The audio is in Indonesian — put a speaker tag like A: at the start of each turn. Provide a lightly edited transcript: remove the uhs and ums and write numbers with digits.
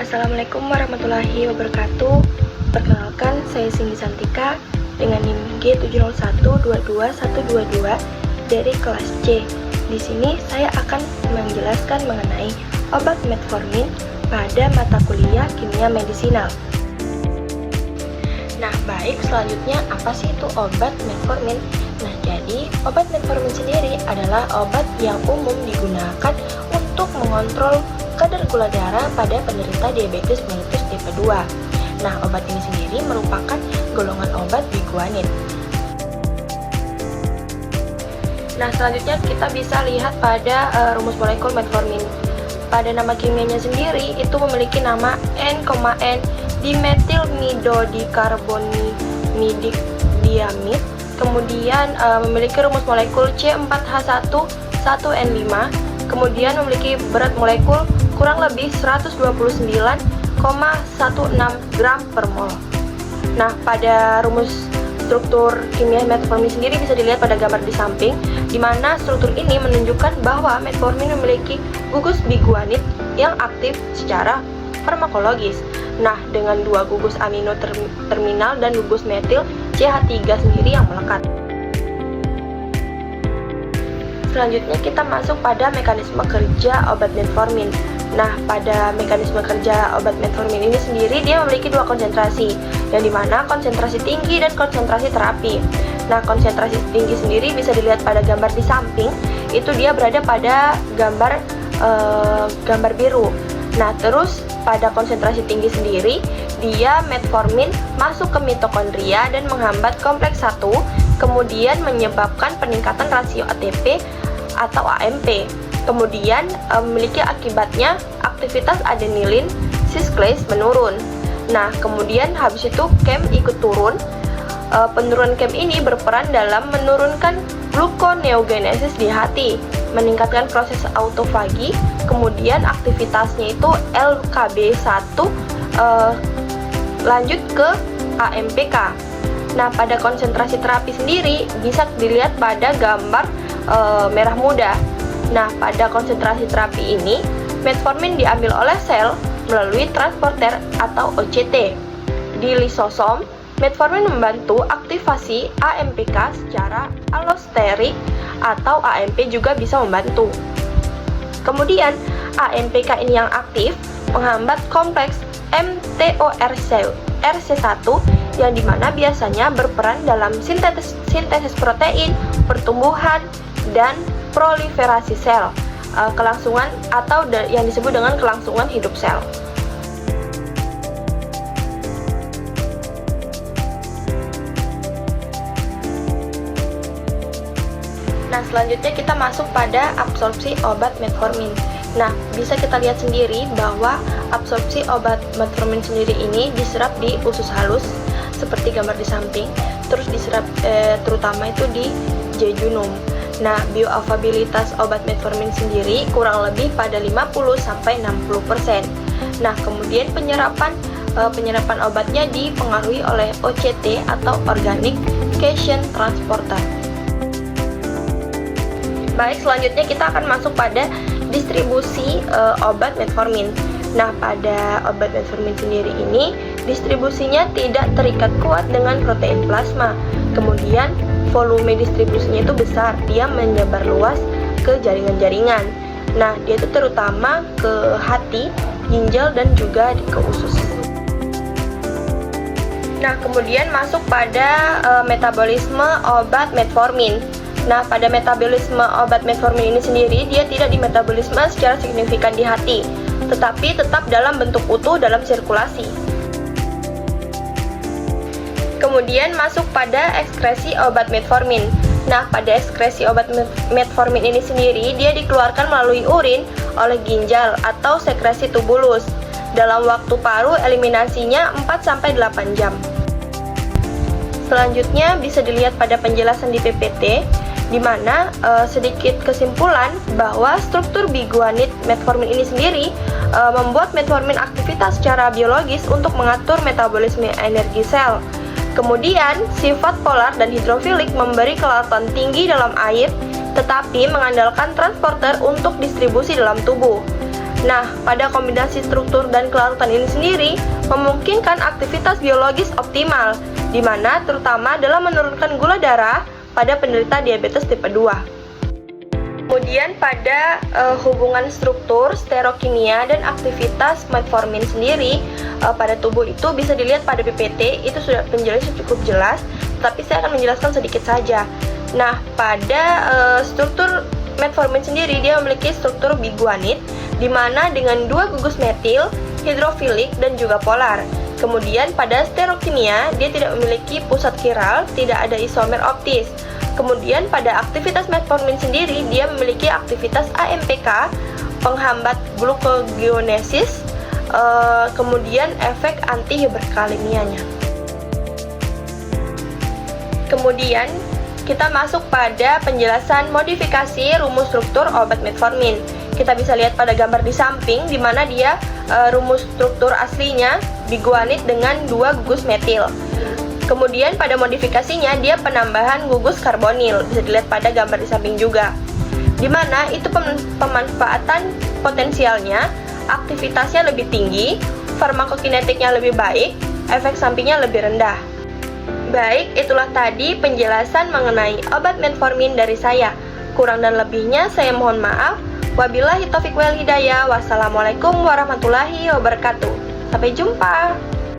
A: Assalamualaikum warahmatullahi wabarakatuh. Perkenalkan, saya Cindy Santika dengan NIM G701222122 dari kelas C. Di sini saya akan menjelaskan mengenai obat metformin pada mata kuliah kimia medisinal. Nah, baik, selanjutnya apa sih itu obat metformin? Nah, jadi obat metformin sendiri adalah obat yang umum digunakan untuk mengontrol kadar gula darah pada penderita diabetes mellitus tipe 2. Nah, obat ini sendiri merupakan golongan obat biguanid. Nah, selanjutnya kita bisa lihat pada rumus molekul metformin. Pada nama kimianya sendiri itu memiliki nama N,N dimethylmidodikarbonimidiamid. Kemudian memiliki rumus molekul C4H1 1N5. Kemudian memiliki berat molekul kurang lebih 129,16 gram per mol. Nah, pada rumus struktur kimia metformin sendiri bisa dilihat pada gambar di samping, di mana struktur ini menunjukkan bahwa metformin memiliki gugus biguanid yang aktif secara farmakologis. Nah, dengan dua gugus amino terminal dan gugus metil CH3 sendiri yang melekat. Selanjutnya kita masuk pada mekanisme kerja obat metformin. Nah, pada mekanisme kerja obat metformin ini sendiri dia memiliki dua konsentrasi, yang dimana konsentrasi tinggi dan konsentrasi terapi. Nah, konsentrasi tinggi sendiri bisa dilihat pada gambar di samping, itu dia berada pada gambar biru. Nah, terus pada konsentrasi tinggi sendiri, dia metformin masuk ke mitokondria dan menghambat kompleks 1, kemudian menyebabkan peningkatan rasio ATP atau AMP. Kemudian memiliki akibatnya aktivitas adenilin sisklase menurun. Nah, kemudian habis itu KEM ikut turun. Penurunan KEM ini berperan dalam menurunkan gluconeogenesis di hati, meningkatkan proses autofagi, kemudian aktivitasnya itu LKB1 lanjut ke AMPK. Nah, pada konsentrasi terapi sendiri bisa dilihat pada gambar merah muda. Nah, pada konsentrasi terapi ini, metformin diambil oleh sel melalui transporter atau OCT. Di lisosom, metformin membantu aktivasi AMPK secara allosterik atau AMP juga bisa membantu. Kemudian, AMPK ini yang aktif menghambat kompleks mTORC1 yang dimana biasanya berperan dalam sintesis protein, pertumbuhan, dan proliferasi sel, kelangsungan atau yang disebut dengan kelangsungan hidup sel. Nah, selanjutnya kita masuk pada absorpsi obat metformin. Nah, bisa kita lihat sendiri bahwa absorpsi obat metformin sendiri ini diserap di usus halus seperti gambar di samping, terus diserap terutama itu di jejunum. Nah, bioavailabilitas obat metformin sendiri kurang lebih pada 50-60%. Nah, kemudian penyerapan obatnya dipengaruhi oleh OCT atau Organic Cation Transporter. Baik, selanjutnya kita akan masuk pada distribusi obat metformin. Nah, pada obat metformin sendiri ini distribusinya tidak terikat kuat dengan protein plasma. Kemudian volume distribusinya itu besar, dia menyebar luas ke jaringan-jaringan. Nah, dia itu terutama ke hati, ginjal, dan juga ke usus. Nah, kemudian masuk pada metabolisme obat metformin. Nah, pada metabolisme obat metformin ini sendiri, dia tidak dimetabolisme secara signifikan di hati, tetapi tetap dalam bentuk utuh dalam sirkulasi. Kemudian masuk pada ekskresi obat metformin. Nah, pada ekskresi obat metformin ini sendiri, dia dikeluarkan melalui urin oleh ginjal atau sekresi tubulus. Dalam waktu paru, eliminasinya 4-8 jam. Selanjutnya bisa dilihat pada penjelasan di PPT, di mana sedikit kesimpulan bahwa struktur biguanid metformin ini sendiri membuat metformin aktivitas secara biologis untuk mengatur metabolisme energi sel. Kemudian, sifat polar dan hidrofilik memberi kelaratan tinggi dalam air, tetapi mengandalkan transporter untuk distribusi dalam tubuh. Nah, pada kombinasi struktur dan kelarutan ini sendiri memungkinkan aktivitas biologis optimal, di mana terutama dalam menurunkan gula darah pada penderita diabetes tipe 2. Kemudian pada hubungan struktur, stereokimia, dan aktivitas metformin sendiri pada tubuh itu bisa dilihat pada PPT, itu sudah penjelasan cukup jelas, tapi saya akan menjelaskan sedikit saja. Nah, pada struktur metformin sendiri dia memiliki struktur biguanid, di mana dengan 2 gugus metil, hidrofilik, dan juga polar. Kemudian pada stereokimia dia tidak memiliki pusat kiral, tidak ada isomer optis. Kemudian pada aktivitas metformin sendiri dia memiliki aktivitas AMPK, penghambat glucogeonesis, kemudian efek anti-hiperkalemianya. Kemudian kita masuk pada penjelasan modifikasi rumus struktur obat metformin. Kita bisa lihat pada gambar di samping, di mana dia rumus struktur aslinya biguanid dengan 2 gugus metil. Kemudian pada modifikasinya dia penambahan gugus karbonil, bisa dilihat pada gambar di samping juga. Di mana itu pemanfaatan potensialnya, aktivitasnya lebih tinggi, farmakokinetiknya lebih baik, efek sampingnya lebih rendah. Baik, itulah tadi penjelasan mengenai obat metformin dari saya. Kurang dan lebihnya saya mohon maaf. Wabillahi taufiq wal hidayah. Wassalamualaikum warahmatullahi wabarakatuh. Sampai jumpa.